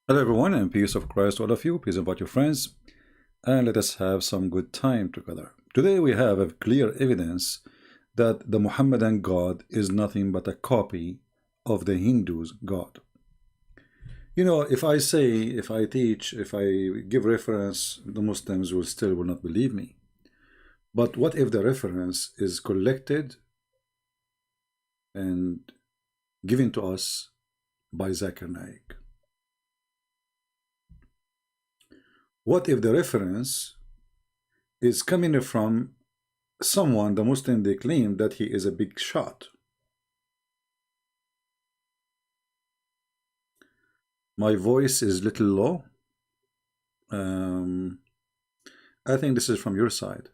Hello everyone, and peace of Christ to all of you. Peace about your friends, and let us have some good time together. Today we have a clear evidence that the Muhammadan God is nothing but a copy of the Hindus' God. You know, if I say, if I teach, if I give reference, the Muslims will not believe me. But what if the reference is collected and given to us by Zakir Naik? What if the reference is coming from someone, the Muslim, they claim that he is a big shot? My voice is little low. I think this is from your side.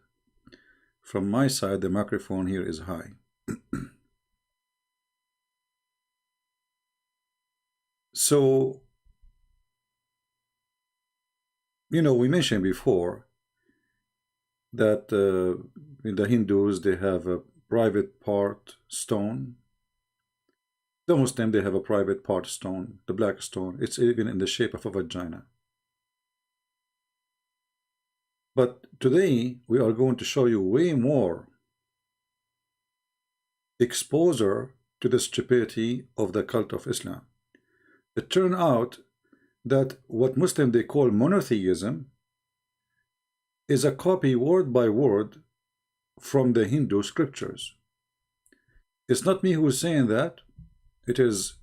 From my side, the microphone here is high. So, you know, we mentioned before that in the Hindus, they have a private part stone. The Muslim, they have a private part stone, the black stone. It's even in the shape of a vagina. But today, we are going to show you way more exposure to the stupidity of the cult of Islam. It turned out that what Muslim they call monotheism is a copy word by word from the Hindu scriptures. It's not me who is saying that. It is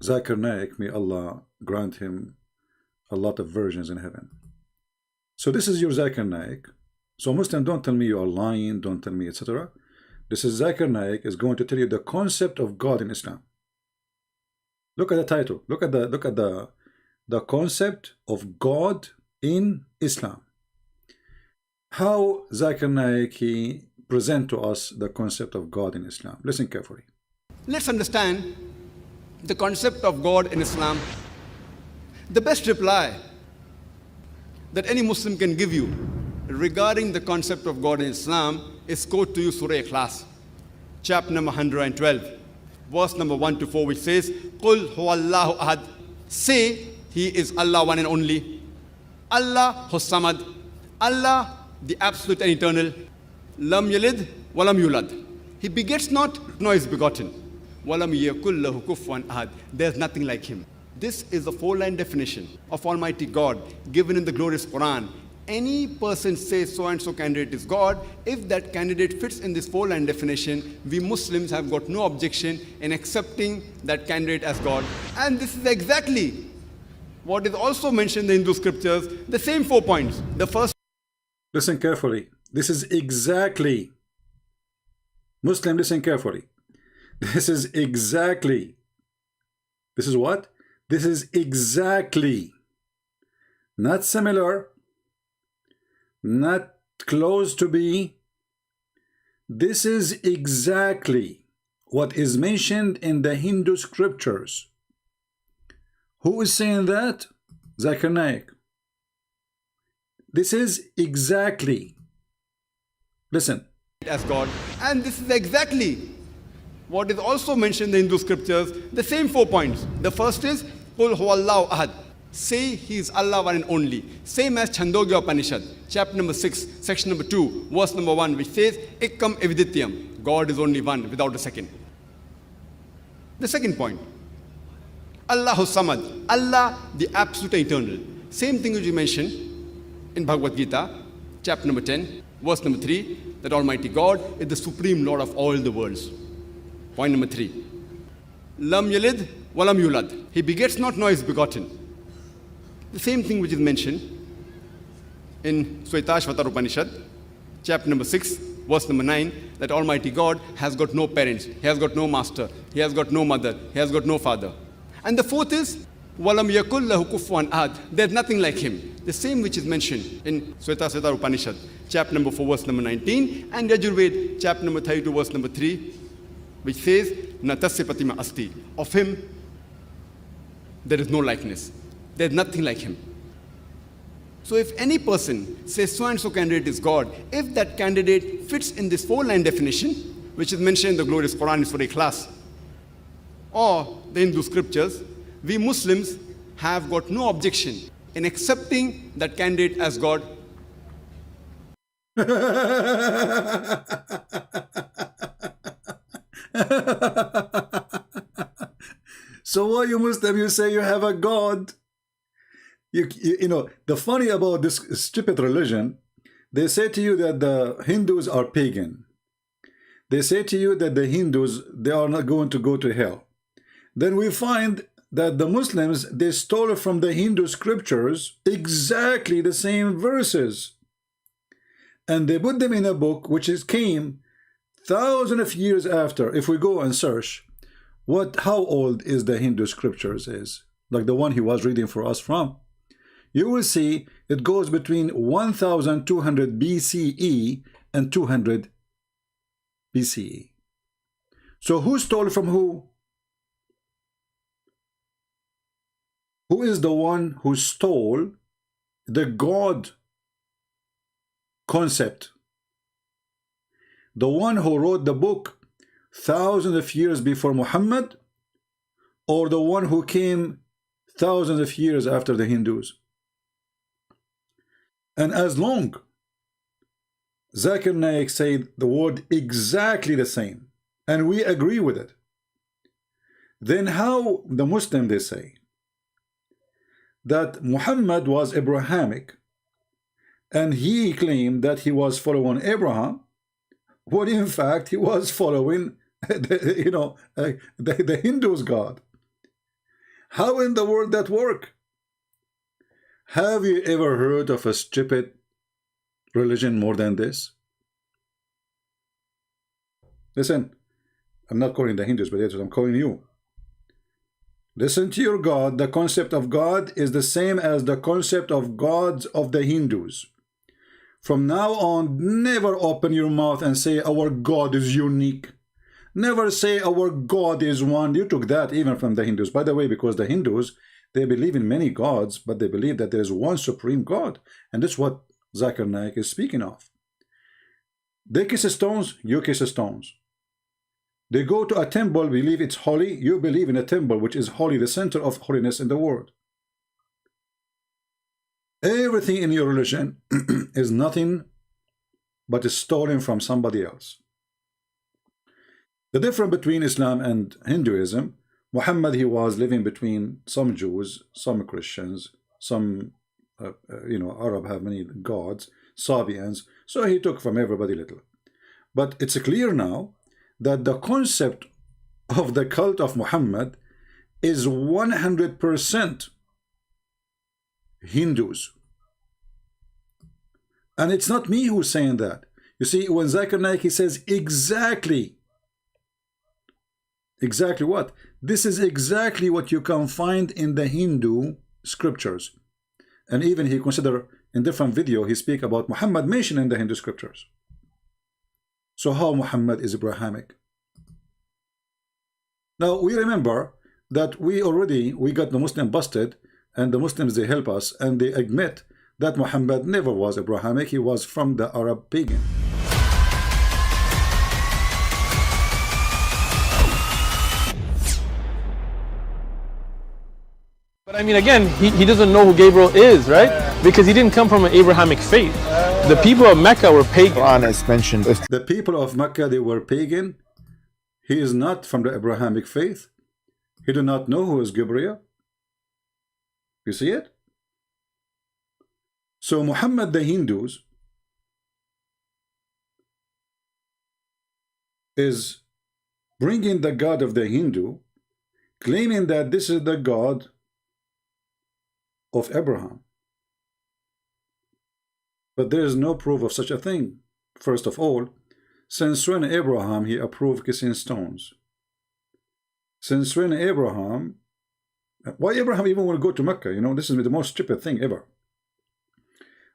Zakir Naik, may Allah grant him a lot of virgins in heaven. So this is your Zakir Naik. So Muslim, don't tell me you are lying, don't tell me etc. This is Zakir Naik is going to tell you the concept of God in Islam. Look at the title. Look at the concept of God in Islam. How Zakir Naik he present to us the concept of God in Islam. Listen carefully. Let's understand the concept of God in Islam. The best reply that any Muslim can give you regarding the concept of God in Islam is quote to you Surah Ikhlas, chapter number 112, verse number 1 to 4, which says, Qul huwallahu ahad. Say, He is Allah one and only. Allah Hussamad. Allah the absolute and eternal. Lam yalid walam yulad. He begets not, nor is begotten. Walam yakul lahu kufuwan ahad. There is nothing like Him. This is the four-line definition of Almighty God given in the glorious Quran. Any person says so and so candidate is God, if that candidate fits in this four-line definition, we Muslims have got no objection in accepting that candidate as God. And this is exactly what is also mentioned in the Hindu scriptures, the same 4 points. The first. Listen carefully. This is exactly. Muslim, listen carefully. This is exactly. This is what? This is exactly. Not similar. Not close to be. This is exactly what is mentioned in the Hindu scriptures. Who is saying that? Zakir Naik. This is exactly. Listen. As God. And this is exactly what is also mentioned in the Hindu scriptures, the same 4 points. The first is, Qul huwallahu ahad. Say He is Allah one and only. Same as Chandogya Upanishad, chapter number 6, section number 2, verse number 1, which says, Ekkam evidityam. God is only one, without a second. The second point, Allah Samad. Allah, the absolute eternal. Same thing which you mentioned in Bhagavad Gita, chapter number 10, verse number 3, that Almighty God is the supreme Lord of all the worlds. Point number 3, Lam yalid walam yulad. He begets not, nor is begotten. The same thing which is mentioned in Swetashvatar Upanishad, chapter number 6, verse number 9, that Almighty God has got no parents, He has got no master, He has got no mother, He has got no father. And the fourth is, Walam yakul lahu kufuwan ahad. There is nothing like Him. The same which is mentioned in Swetashvatar Upanishad, chapter number 4, verse number 19, and Yajurved, chapter number 32, verse number 3, which says, Natasya Pratima Asti. Of Him, there is no likeness. There is nothing like Him. So if any person says so and so candidate is God, if that candidate fits in this four-line definition, which is mentioned in the glorious Quran, is for a class, or the Hindu scriptures, we Muslims have got no objection in accepting that candidate as God. So why you Muslim, you say you have a God? You know, the funny about this stupid religion, they say to you that the Hindus are pagan. They say to you that the Hindus, they are not going to go to hell. Then we find that the Muslims, they stole from the Hindu scriptures exactly the same verses. And they put them in a book which came thousands of years after. If we go and search, how old is the Hindu scriptures is, like the one he was reading for us from, you will see it goes between 1200 BCE and 200 BCE. So who stole from who? Who is the one who stole the God concept? The one who wrote the book thousands of years before Muhammad, or the one who came thousands of years after the Hindus? And as long Zakir Naik said the word exactly the same, and we agree with it, then how the Muslim, they say that Muhammad was Abrahamic, and he claimed that he was following Abraham, when in fact he was following the Hindus' God. How in the world that work? Have you ever heard of a stupid religion more than this? Listen, I'm not calling the Hindus, but I'm calling you. Listen to your God. The concept of God is the same as the concept of gods of the Hindus. From now on, never open your mouth and say our God is unique. Never say our God is one. You took that even from the Hindus, by the way, because the Hindus, they believe in many gods, but they believe that there is one supreme God. And that's what Zakir Naik is speaking of. They kiss stones, you kiss stones. They go to a temple, believe it's holy, you believe in a temple which is holy, the center of holiness in the world. Everything in your religion is nothing but is stolen from somebody else. The difference between Islam and Hinduism, Muhammad, he was living between some Jews, some Christians, some Arab have many gods, Sabians, so he took from everybody little. But it's clear now that the concept of the cult of Muhammad is 100% Hindus. And it's not me who's saying that. You see, when Zakir Naik, he says exactly what? This is exactly what you can find in the Hindu scriptures. And even he consider in different video, he speak about Muhammad mentioned in the Hindu scriptures. So how Muhammad is Abrahamic? Now we remember that we got the Muslim busted, and the Muslims, they help us, and they admit that Muhammad never was Abrahamic. He was from the Arab pagan. But I mean, again, he doesn't know who Gabriel is, right? Because he didn't come from an Abrahamic faith. The people of Mecca were pagan. Qur'an is mentioned. The people of Mecca, they were pagan. He is not from the Abrahamic faith. He do not know who is Gabriel. You see it? So Muhammad, the Hindus, is bringing the God of the Hindu, claiming that this is the God of Abraham. But there is no proof of such a thing. First of all, since when Abraham, he approved kissing stones? Since when Abraham, why Abraham even want to go to Mecca? You know, this is the most stupid thing ever.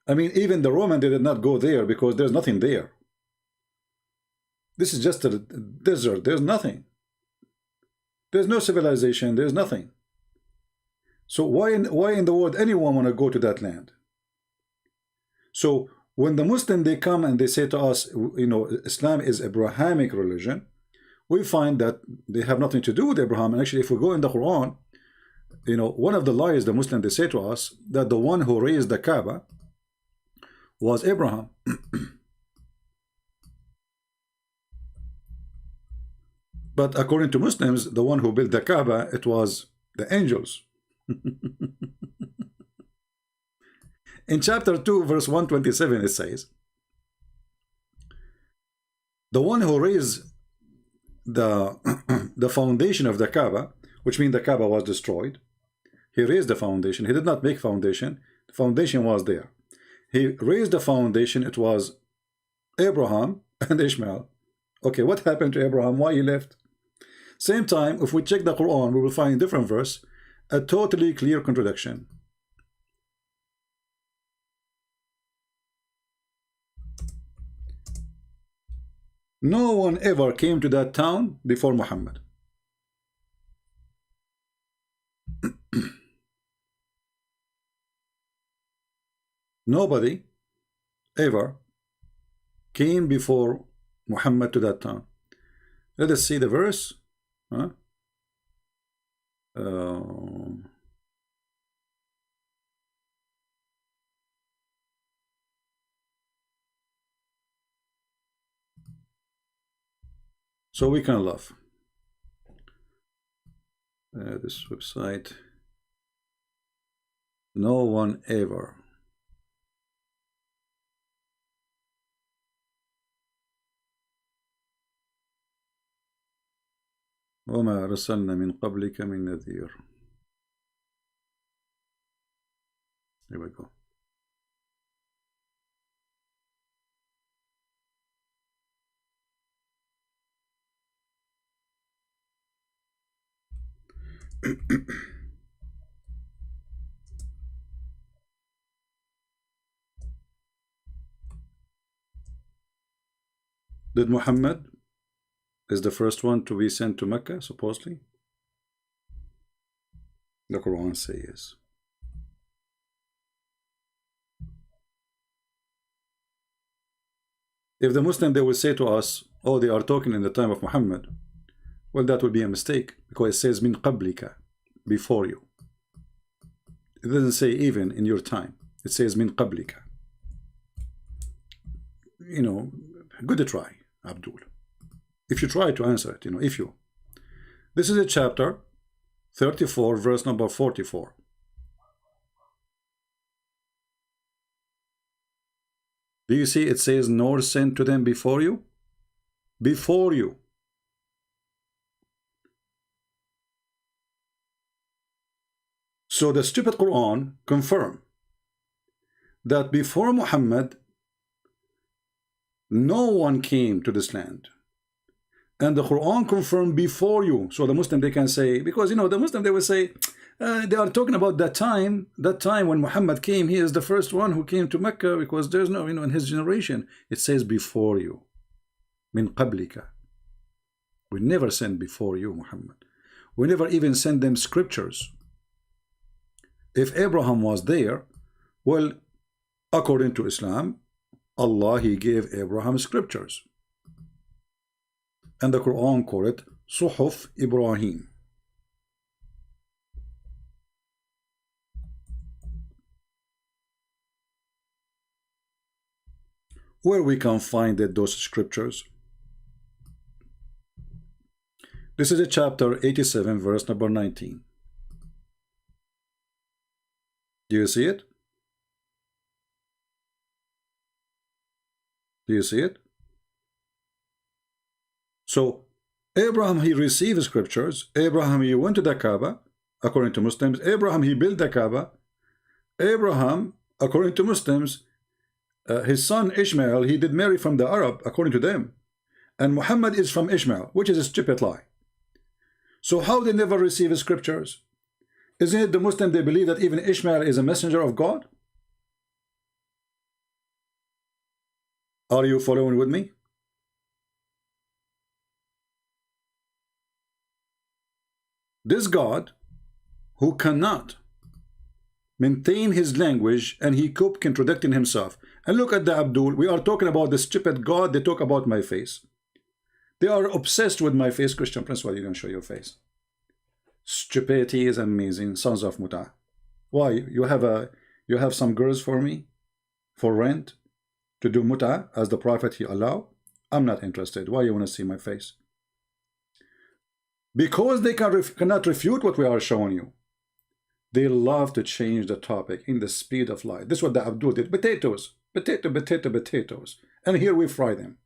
I mean, even the Roman, they did not go there because there's nothing there. This is just a desert. There's nothing. There's no civilization. There's nothing. So why in the world anyone want to go to that land? So when the Muslim, they come and they say to us, you know, Islam is Abrahamic religion, we find that they have nothing to do with Abraham. And actually, if we go in the Quran, you know, one of the lies the Muslims they say to us that the one who raised the Kaaba was Abraham. But according to Muslims, the one who built the Kaaba, it was the angels. In chapter 2, verse 127, it says, the one who raised the, the foundation of the Kaaba, which means the Kaaba was destroyed. He raised the foundation. He did not make foundation. The foundation was there. He raised the foundation. It was Abraham and Ishmael. Okay, what happened to Abraham? Why he left? Same time, if we check the Quran, we will find a different verse, a totally clear contradiction. No one ever came to that town before Muhammad. Nobody ever came before Muhammad to that town. Let us see the verse. Huh? So we can laugh. This website. No one ever. وما أرسلنا من قبلك من نذير. Here we go. Did Muhammad is the first one to be sent to Mecca, supposedly? The Quran says. If the Muslim, they will say to us, oh, they are talking in the time of Muhammad, well, that would be a mistake, because it says min qablika, before you. It doesn't say even in your time. It says min qablika. You know, good try, Abdul. If you try to answer it, you know, if you. This is a chapter 34, verse number 44. Do you see it says, nor sent to them before you? Before you. So the stupid Quran confirm that before Muhammad, no one came to this land. And the Quran confirmed before you. So the Muslim, they can say, because, you know, the Muslim, they will say, they are talking about that time when Muhammad came. He is the first one who came to Mecca, because there's no, you know, in his generation, it says before you. Min qablika. We never send before you, Muhammad. We never even send them scriptures. If Abraham was there, well, according to Islam, Allah, He gave Abraham scriptures. And the Quran called it Suhuf Ibrahim. Where we can find it, those scriptures. This is a chapter 87, verse number 19. Do you see it? Do you see it? So Abraham, he received scriptures. Abraham, he went to the Kaaba, according to Muslims. Abraham, he built the Kaaba. Abraham, according to Muslims, his son Ishmael, he did marry from the Arab, according to them. And Muhammad is from Ishmael, which is a stupid lie. So how they never receive scriptures? Isn't it the Muslim, they believe that even Ishmael is a messenger of God? Are you following with me? This God, who cannot maintain his language, and he kept contradicting himself. And look at the Abdul. We are talking about the stupid God. They talk about my face. They are obsessed with my face. Christian Prince, why you don't show your face? Stupidity is amazing. Sons of muta. Why? You have some girls for me for rent to do muta as the Prophet he allow? I'm not interested. Why you want to see my face? Because they cannot refute what we are showing you. They love to change the topic in the speed of light. This is what the Abdul did. Potatoes. Potatoes. And here we fry them.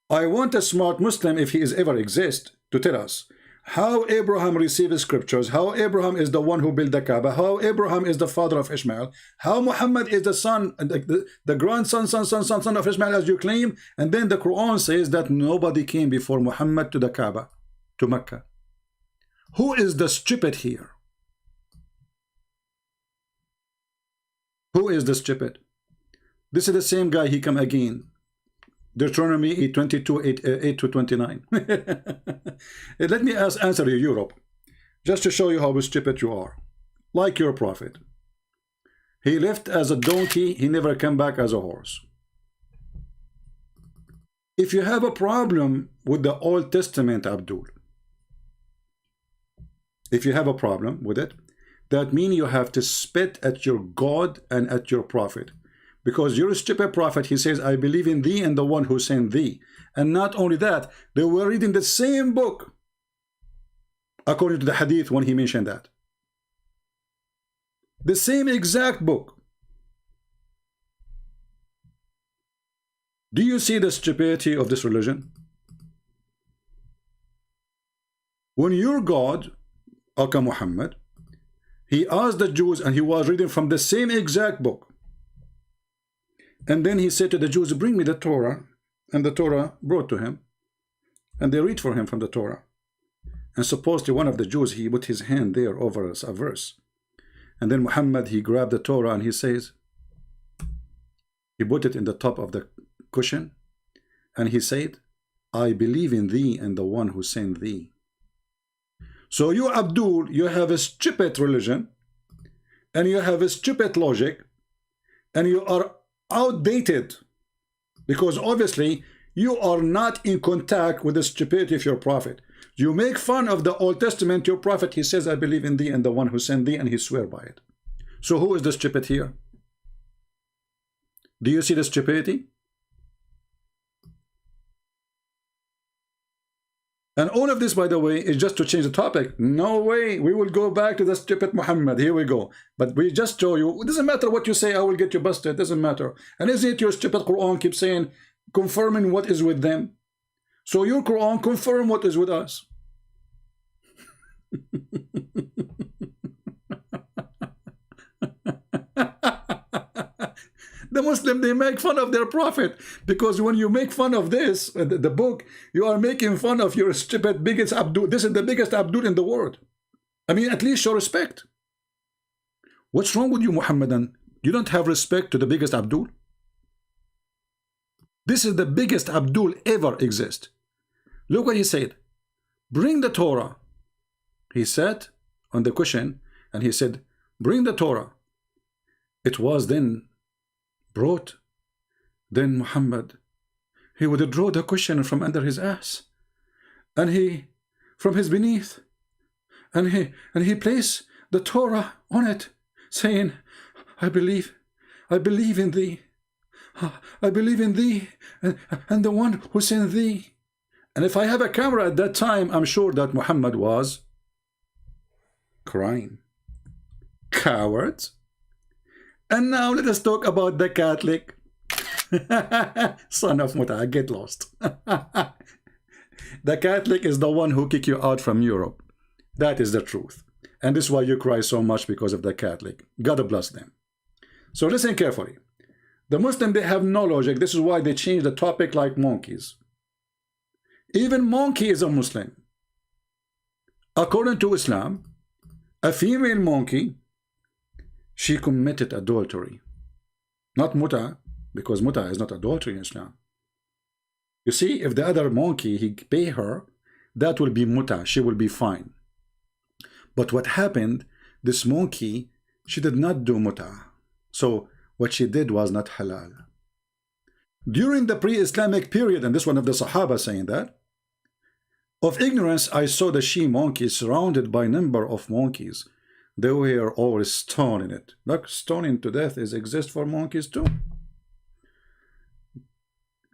I want a smart Muslim, if he is ever exist, to tell us how Abraham received scriptures, how Abraham is the one who built the Kaaba, how Abraham is the father of Ishmael, how Muhammad is the son, the grandson, son of Ishmael, as you claim, and then the Quran says that nobody came before Muhammad to the Kaaba, to Mecca. Who is the stupid here? Who is the stupid? This is the same guy, he come again. Deuteronomy 8:22-8-29. Let me answer you, Europe, just to show you how stupid you are. Like your prophet. He left as a donkey, he never came back as a horse. If you have a problem with the Old Testament, Abdul, if you have a problem with it, that means you have to spit at your God and at your prophet. Because you're a stupid prophet, he says, I believe in thee and the one who sent thee. And not only that, they were reading the same book, according to the hadith when he mentioned that. The same exact book. Do you see the stupidity of this religion? When your God, Aka Muhammad, he asked the Jews, and he was reading from the same exact book. And then he said to the Jews, bring me the Torah. And the Torah brought to him. And they read for him from the Torah. And supposedly one of the Jews, he put his hand there over a verse. And then Muhammad, he grabbed the Torah and he says, he put it in the top of the cushion. And he said, I believe in thee and the one who sent thee. So you, Abdul, you have a stupid religion. And you have a stupid logic. And you are outdated, because obviously you are not in contact with the stupidity of your prophet. You make fun of the Old Testament, your prophet, he says, I believe in thee and the one who sent thee, and he swear by it. So who is the stupid here? Do you see the stupidity? And all of this, by the way, is just to change the topic. No way, we will go back to the stupid Muhammad. Here we go. But we just show you, it doesn't matter what you say, I will get you busted. It doesn't matter. And isn't it your stupid Quran keeps saying, confirming what is with them? So your Quran confirm what is with us. The Muslim, they make fun of their prophet, because when you make fun of this, the book, you are making fun of your stupid biggest Abdul. This is the biggest Abdul in the world. I mean, at least show respect. What's wrong with you, Muhammadan? You don't have respect to the biggest Abdul? This is the biggest Abdul ever exist. Look what he said. Bring the Torah. He sat on the cushion and he said, bring the Torah. It was then brought. Then Muhammad, he would draw the cushion from under his ass, and he from his beneath, and he placed the Torah on it, saying, I believe in thee, I believe in thee and the one who sent thee. And if I have a camera at that time, I'm sure that Muhammad was crying. Cowards. And now let us talk about the Catholic. Son of Muta, get lost. The Catholic is the one who kick you out from Europe. That is the truth. And this is why you cry so much, because of the Catholic. God bless them. So listen carefully. The Muslim, they have no logic. This is why they change the topic like monkeys. Even monkey is a Muslim. According to Islam, a female monkey, she committed adultery. Not muta, because muta is not adultery in Islam. You see, if the other monkey, he pay her, that will be muta, she will be fine. But what happened, this monkey, she did not do muta. So what she did was not halal. During the pre-Islamic period, and this one of the Sahaba saying that, Of ignorance, I saw the she-monkey surrounded by a number of monkeys. They were all stoning it. Look, stoning to death exists for monkeys too.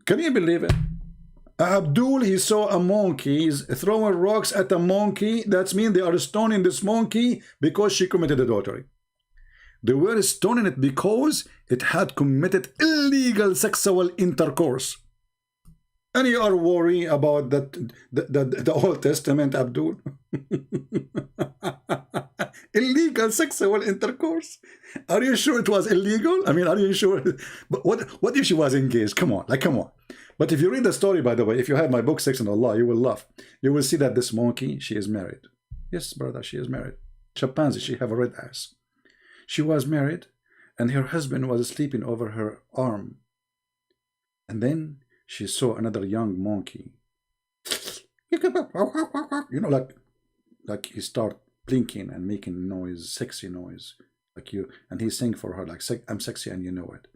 Can you believe it? Abdul, he saw a monkey throwing rocks at a monkey. That means they are stoning this monkey because she committed adultery. They were stoning it because it had committed illegal sexual intercourse. And you are worried about that the Old Testament, Abdul? Illegal sexual intercourse? Are you sure it was illegal? I mean, are you sure? But what if she was engaged? Come on, come on. But if you read the story, by the way, if you have my book 6 on Allah, you will laugh. You will see that this monkey, she is married. Yes, brother, she is married. Chimpanzee, she have a red ass. She was married, and her husband was sleeping over her arm. And then she saw another young monkey. You know, like he start blinking and making noise, sexy noise, like you, and he sang for her like, "I'm sexy and you know it."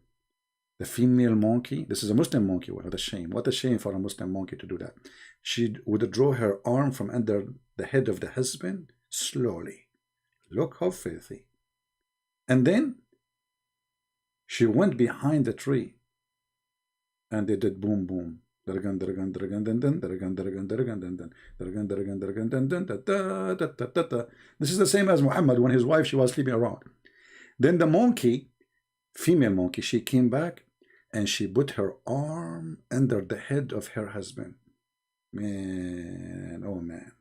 The female monkey, this is a Muslim monkey, what a shame. What a shame for a Muslim monkey to do that. She would draw her arm from under the head of the husband slowly. Look how filthy. And then she went behind the tree and they did boom boom. This is the same as Muhammad when his wife, she was sleeping around. Then the monkey, female monkey, she came back and she put her arm under the head of her husband. Man, oh man.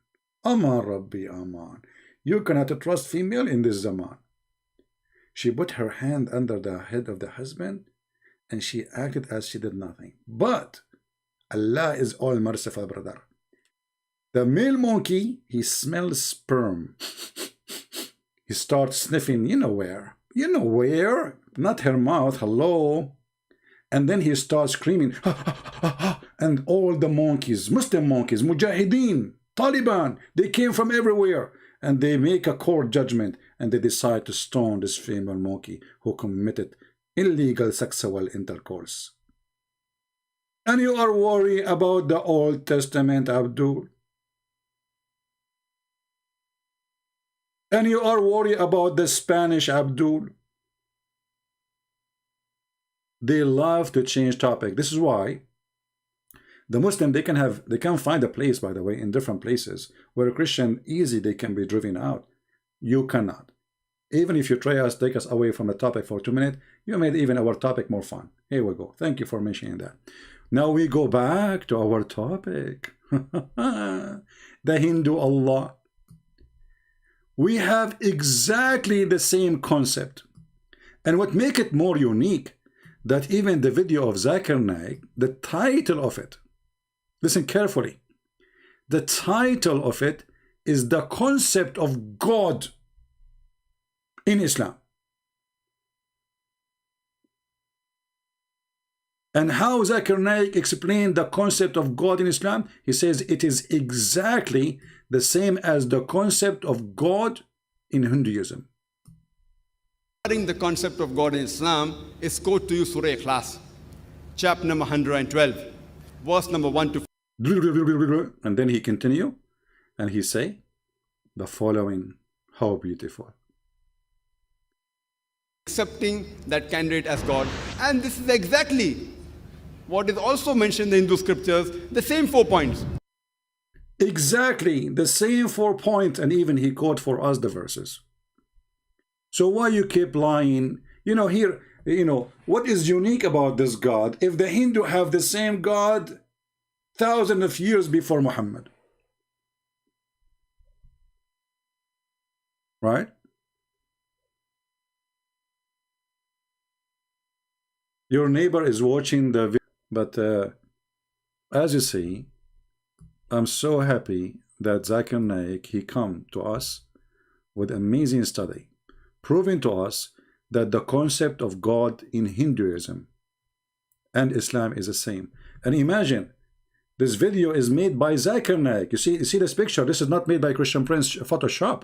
Aman Rabbi Aman. You cannot trust female in this zaman. She put her hand under the head of the husband and she acted as she did nothing. But Allah is all merciful, brother. The male monkey, he smells sperm. He starts sniffing, you know where. You know where? Not her mouth, hello. And then he starts screaming. And all the monkeys, Muslim monkeys, Mujahideen, Taliban, they came from everywhere. And they make a court judgment and they decide to stone this female monkey who committed illegal sexual intercourse. And you are worried about the Old Testament, Abdul? And you are worried about the Spanish, Abdul? They love to change topic. This is why the Muslim, they can find a place, by the way, in different places where a Christian easy they can be driven out. You cannot. Even if you try to take us away from the topic for 2 minutes, you made even our topic more fun. Here we go. Thank you for mentioning that. Now we go back to our topic. The Hindu Allah. We have exactly the same concept. And what makes it more unique, that even the video of Zakir Naik, the title of it, listen carefully, the title of it is the concept of God in Islam. And how Zakir Naik explained the concept of God in Islam? He says it is exactly the same as the concept of God in Hinduism. Regarding the concept of God in Islam is quote to you Surah Ikhlas, chapter number 112, verse number 1 to 4. And then he continue and he say the following, how beautiful. Accepting that candidate as God. And this is exactly what is also mentioned in the Hindu scriptures, the same 4 points. Exactly the same 4 points, and even he quote for us the verses. So why you keep lying? You know, here, you know, what is unique about this God? If the Hindu have the same God thousands of years before Muhammad. Right? Your neighbor is watching the video, but as you see, I'm so happy that Zakir Naik, he come to us with amazing study, proving to us that the concept of God in Hinduism and Islam is the same. And imagine, this video is made by Zakir Naik. You see this picture? This is not made by Christian Prince Photoshop.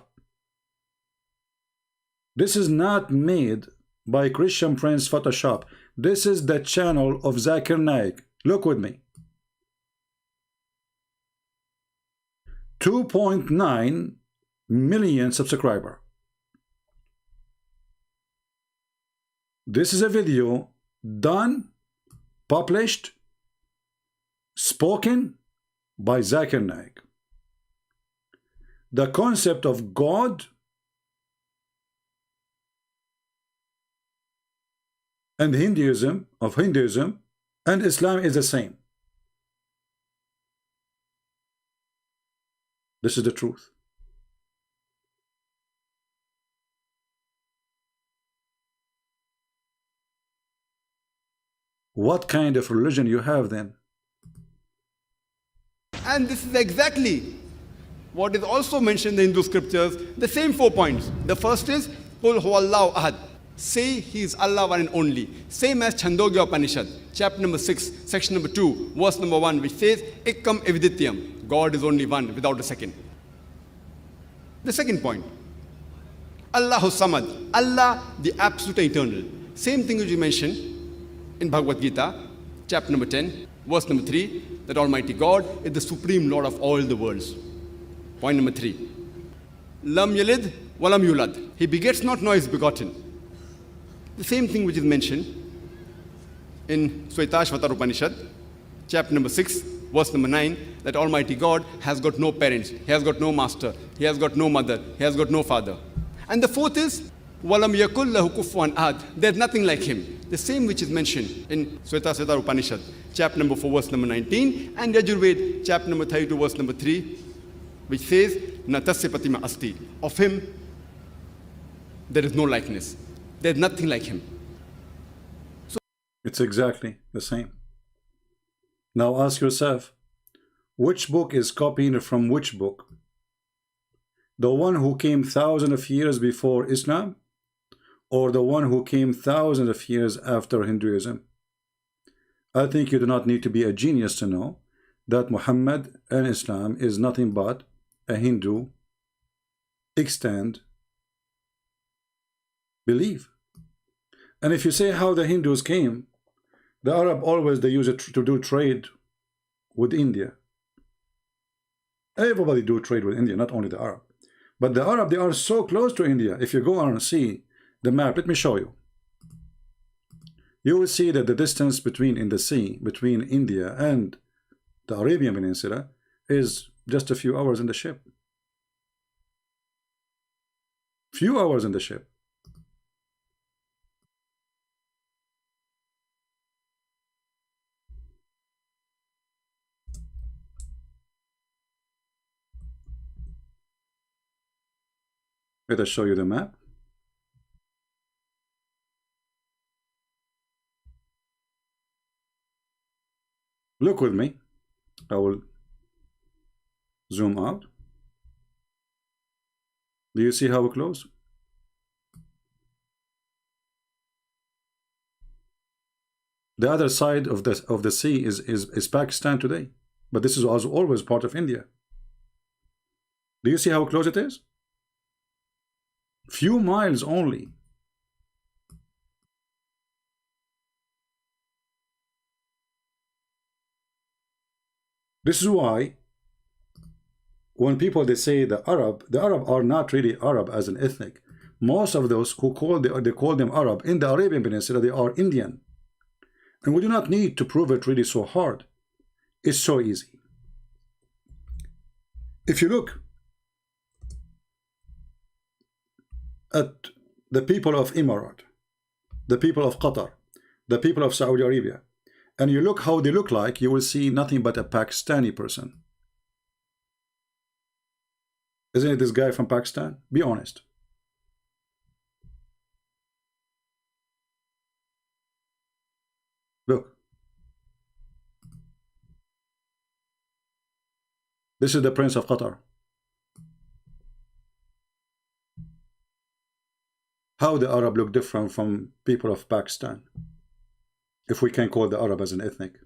This is not made by Christian Prince Photoshop. This is the channel of Zakir Naik. Look with me. 2.9 million subscriber. This is a video done, published, spoken by Zakir Naik. The concept of God and Hinduism and Islam is the same. This is the truth. What kind of religion you have then? And this is exactly what is also mentioned in the Hindu scriptures, the same 4 points. The first is, Qul huwallahu ahad. Say he is Allah one and only. Same as Chandogya Upanishad, chapter number 6, section number 2, verse number 1, which says, Ekkam evidityam. God is only one without a second. The second point, Allahu Samad. Allah, the absolute eternal. Same thing which you mentioned in Bhagavad Gita, chapter number 10, verse number 3, that Almighty God is the supreme Lord of all the worlds. Point number 3, Lam yalid walam yulad. He begets not, nor is begotten. The same thing which is mentioned in Swetashvatar Upanishad, chapter number 6, verse number 9, that Almighty God has got no parents, He has got no master, He has got no mother, He has got no father. And the fourth is, Walam yakul lahu kufuwan ahad. There's nothing like Him. The same which is mentioned in Swetashvatar Upanishad, chapter number 4, verse number 19, and Yajurved, chapter number 32, verse number 3, which says, Natasya Patima Asti. Of Him, there is no likeness. There's nothing like Him. It's exactly the same. Now ask yourself, which book is copying from which book? The one who came thousands of years before Islam, or the one who came thousands of years after Hinduism? I think you do not need to be a genius to know that Muhammad and Islam is nothing but a Hindu extant belief. And if you say how the Hindus came, the Arab always they use it to do trade with India. Everybody do trade with India, not only the Arab. But the Arab, they are so close to India. If you go on and see the map, let me show you. You will see that the distance between in the sea between India and the Arabian Peninsula is just a few hours in the ship. Few hours in the ship. Let us show you the map. Look with me. I will zoom out. Do you see how close? The other side of the sea is Pakistan today, but this is also always part of India. Do you see how close it is? Few miles only. This is why when people they say the Arab are not really Arab as an ethnic. Most of those who they call them Arab in the Arabian Peninsula, they are Indian. And we do not need to prove it really so hard. It's so easy. If you look at the people of Emirat, the people of Qatar, the people of Saudi Arabia, and you look how they look like, you will see nothing but a Pakistani person. Isn't it this guy from Pakistan? Be honest. Look. This is the Prince of Qatar. How the Arab look different from people of Pakistan, if we can call the Arab as an ethnic.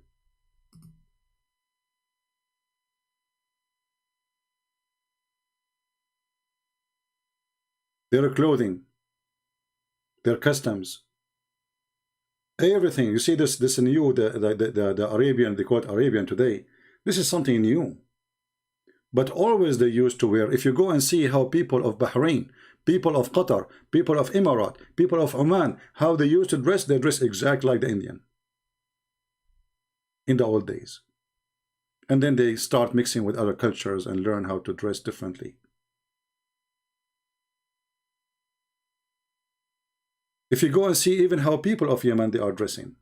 Their clothing, their customs, everything. You see this new, the Arabian, they call it Arabian today. This is something new. but always they used to wear. If you go and see how people of Bahrain, people of Qatar, people of Emirat, people of Oman, how they used to dress, they dress exactly like the Indian in the old days. And then they start mixing with other cultures and learn how to dress differently. If you go and see even how people of Yemen, they are dressing.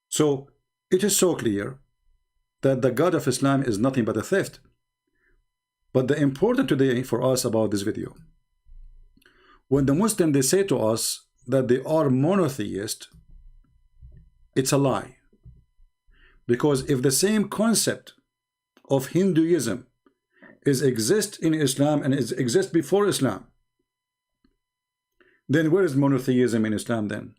So it is so clear that the God of Islam is nothing but a theft. But the important today for us about this video, when the Muslim, they say to us that they are monotheist, it's a lie. Because if the same concept of Hinduism exists in Islam and exists before Islam, then where is monotheism in Islam then?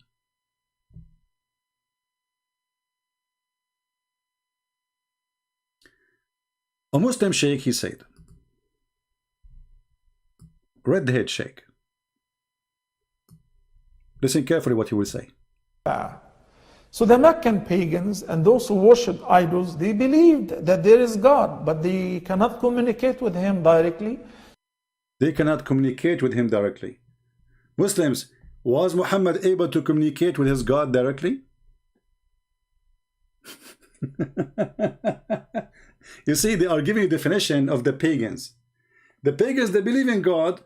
A Muslim sheikh, he said, red-head sheikh. Listen carefully what he will say. So the Meccan pagans and those who worshipped idols, they believed that there is God, but they cannot communicate with him directly. They cannot communicate with him directly. Muslims, was Muhammad able to communicate with his God directly? You see, they are giving a definition of the pagans. The pagans, they believe in God,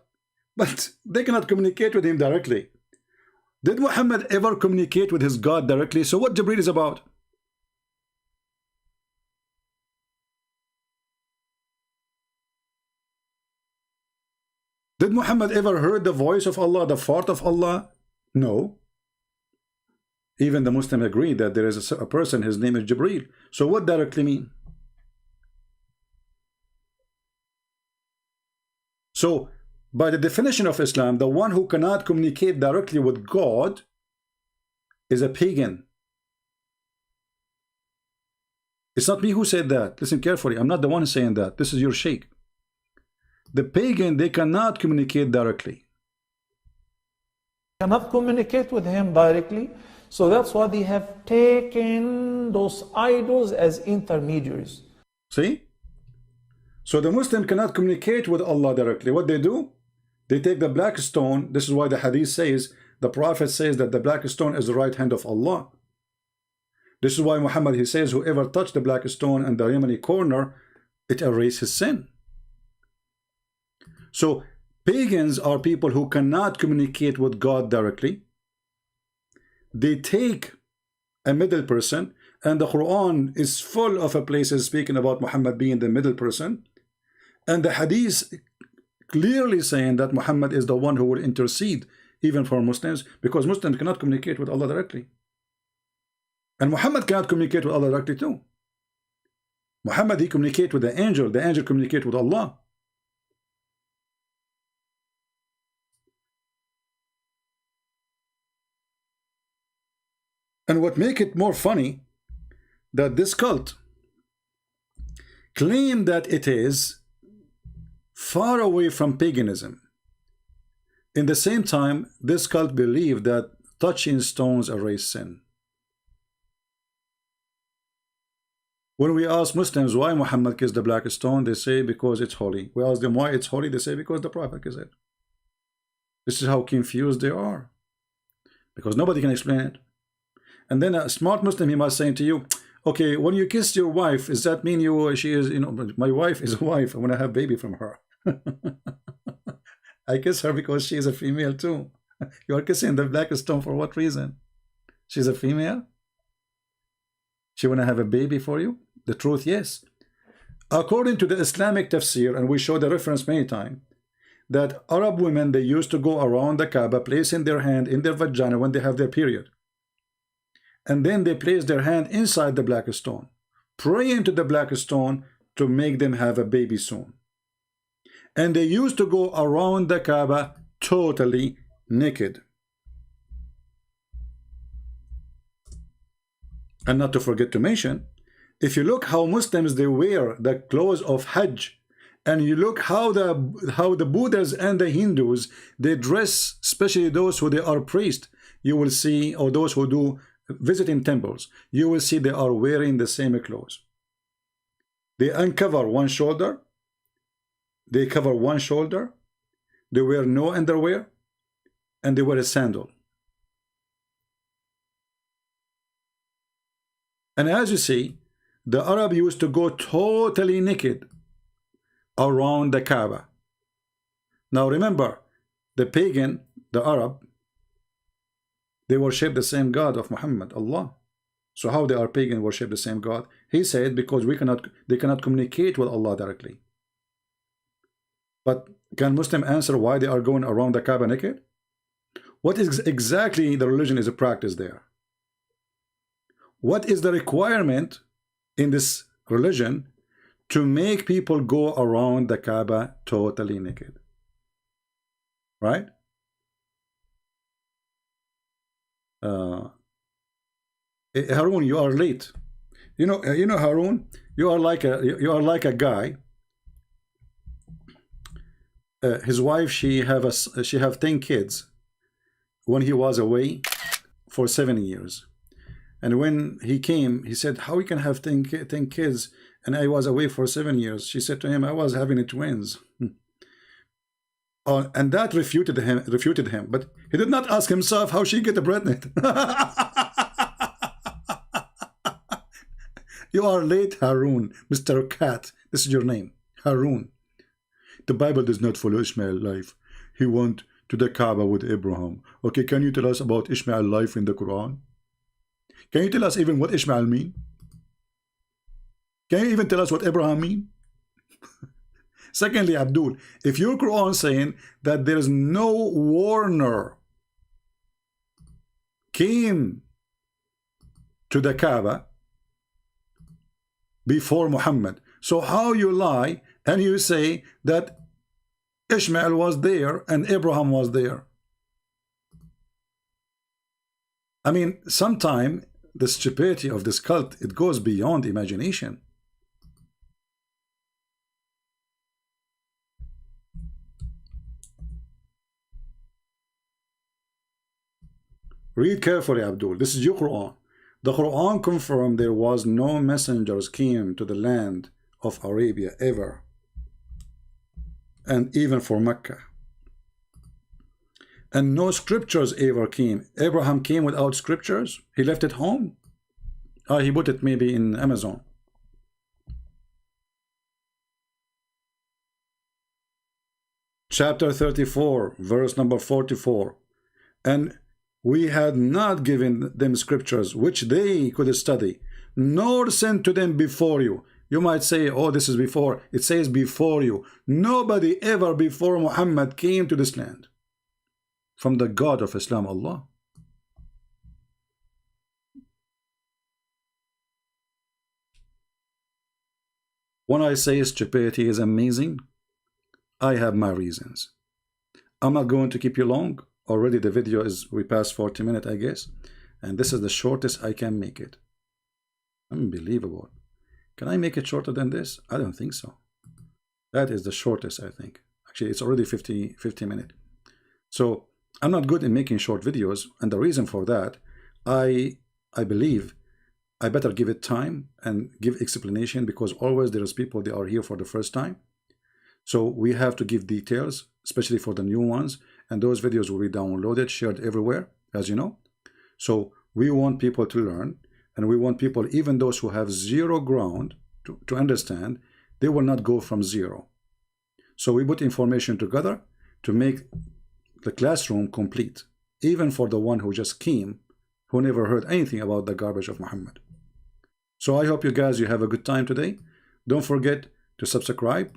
but they cannot communicate with him directly. Did Muhammad ever communicate with his God directly? So what Jibreel is about? Did Muhammad ever heard the voice of Allah, the fart of Allah? No. Even the Muslim agree that there is a person, his name is Jibreel. So what directly mean? So, by the definition of Islam, the one who cannot communicate directly with God is a pagan. It's not me who said that. Listen carefully. I'm not the one saying that. This is your sheikh. The pagan, they cannot communicate directly. Cannot communicate with him directly. So that's why they have taken those idols as intermediaries. See? So the Muslim cannot communicate with Allah directly. What they do? They take the black stone. This is why the hadith says, the Prophet says that the black stone is the right hand of Allah. This is why Muhammad, he says, whoever touched the black stone in the Yemeni corner, it erases his sin. So pagans are people who cannot communicate with God directly. They take a middle person, and the Quran is full of places speaking about Muhammad being the middle person. And the hadith clearly saying that Muhammad is the one who will intercede even for Muslims, because Muslims cannot communicate with Allah directly. And Muhammad cannot communicate with Allah directly too. Muhammad, he communicates with the angel communicates with Allah. And what makes it more funny, that this cult claim that it is far away from paganism. In the same time, this cult believed that touching stones erase sin. When we ask Muslims why Muhammad kissed the black stone, they say because it's holy. We ask them why it's holy, they say because the Prophet kissed it. This is how confused they are, because nobody can explain it. And then a smart Muslim, he must say to you, okay, when you kiss your wife, does that mean she is, my wife is a wife, I want to have a baby from her. I kiss her because she is a female too. You are kissing the black stone for what reason? She's a female? She want to have a baby for you? The truth, yes. According to the Islamic tafsir, and we show the reference many times, that Arab women, they used to go around the Kaaba, placing their hand in their vagina when they have their period. And then they place their hand inside the black stone, praying to the black stone to make them have a baby soon. And they used to go around the Kaaba totally naked. And not to forget to mention, if you look how Muslims, they wear the clothes of Hajj, and you look how the Buddhas and the Hindus, they dress, especially those who they are priests, you will see, or those who do visiting temples, you will see they are wearing the same clothes. They uncover one shoulder. They cover one shoulder. They wear no underwear. And they wear a sandal. And as you see, the Arab used to go totally naked around the Kaaba. Now remember, the pagan, the Arab, they worship the same God of Muhammad, Allah. So how they are pagan worship the same God? He said because they cannot communicate with Allah directly. But can Muslim answer why they are going around the Kaaba naked? What is exactly the religion is a practice there? What is the requirement in this religion to make people go around the Kaaba totally naked? Right? Harun, you are late. You know, Harun, you are like a guy. His wife, she have 10 kids when he was away for 7 years. And when he came, he said, how we can have 10 kids and I was away for 7 years? She said to him, I was having twins. And that refuted him. But he did not ask himself how she get pregnant. You are late, Harun, Mr. Cat. This is your name, Harun. The Bible does not follow Ishmael's life. He went to the Kaaba with Abraham. Okay, can you tell us about Ishmael's life in the Quran? Can you tell us even what Ishmael mean? Can you even tell us what Abraham mean? Secondly, Abdul, if your Quran saying that there is no warner came to the Kaaba before Muhammad, so how you lie and you say that Ishmael was there and Abraham was there? I mean, sometimes the stupidity of this cult, it goes beyond imagination. Read carefully, Abdul. This is your Quran. The Quran confirmed there was no messengers came to the land of Arabia ever, and even for Mecca. And no scriptures ever came. Abraham came without scriptures. He left it home. He put it maybe in Amazon. Chapter 34, verse number 44. And we had not given them scriptures which they could study, nor sent to them before you. You might say, oh, this is before. It says before you. Nobody ever before Muhammad came to this land from the God of Islam, Allah. When I say stupidity is amazing, I have my reasons. I'm not going to keep you long. Already the video is, we passed 40 minutes, I guess. And this is the shortest I can make it. Unbelievable. Can I make it shorter than this? I don't think so. That is the shortest, I think. Actually, it's already 50 minutes. So I'm not good in making short videos. And the reason for that, I believe I better give it time and give explanation, because always there is people, they are here for the first time. So we have to give details, especially for the new ones. And those videos will be downloaded, shared everywhere, as you know. So we want people to learn, and we want people, even those who have zero ground, to understand, they will not go from zero. So we put information together to make the classroom complete, even for the one who just came, who never heard anything about the garbage of Muhammad. So I hope you guys, you have a good time today. Don't forget to subscribe,